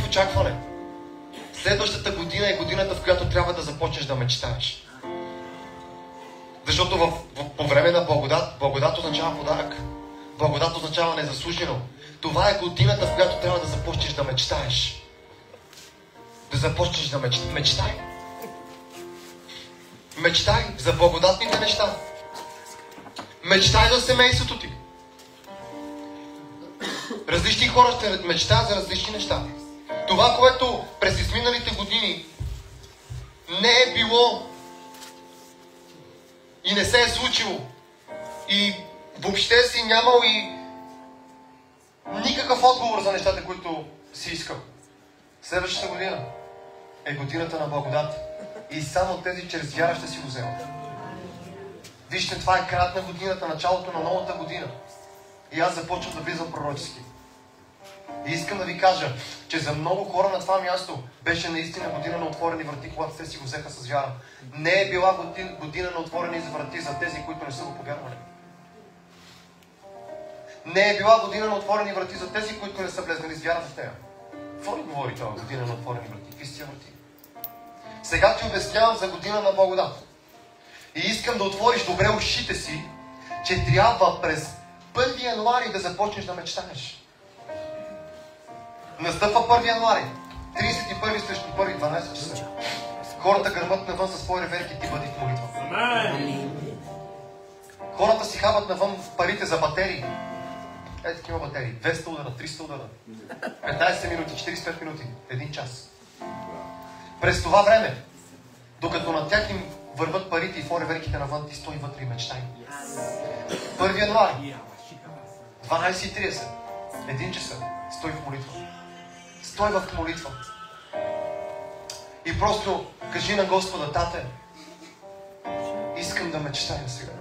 в очакване. Следващата година е годината, в която трябва да започнеш да мечтаеш. Защото по време на благодат означава подарък. Благодат означава незаслужено. Това е годината, в която трябва да започнеш да мечтаеш. Да започнеш да мечтай. Мечтай за благодатните неща. Мечтай за семейството ти. Различни хора ще мечтаят за различни неща. Това, което през изминалите години не е било и не се е случило и въобще си нямал и никакъв отговор за нещата, които си искал. Следващата година е годината на благодат. И само тези чрез вяра ще си го вземат. Вижте, това е краят на годината, началото на новата година. И аз започвам да влизам пророчески. И искам да ви кажа, че за много хора на това място беше наистина година на отворени врати, когато те си го взеха с вяра. Не е била година на отворени врати за тези, които не са го повярвали. Не е била година на отворени врати за тези, които не са влезнали с вяра в нея. Какво ли говори това година на отворени врати? Какви са врати? Сега ти обяснявам за година на благодат. И искам да отвориш добре ушите си, че трябва през 1 януари да започнеш да мечтаеш. Настъпва 1 януари. 31 срещу 1, 12 часа. Хората гърмат навън със свои реверки, ти бъди в молитва. Хората си хабат навън парите за батерии. Ето такива батерии. 200 удара, 300 удара. 15 минути, 45 минути, 1 час. През това време, докато на тях им върват парите и фореверките навън, ти стои вътре и мечтай. 1 януари, 12:30, 1 часа, стой в молитва. Стой в молитва. И просто кажи на Господа: Тате, искам да мечтая сега.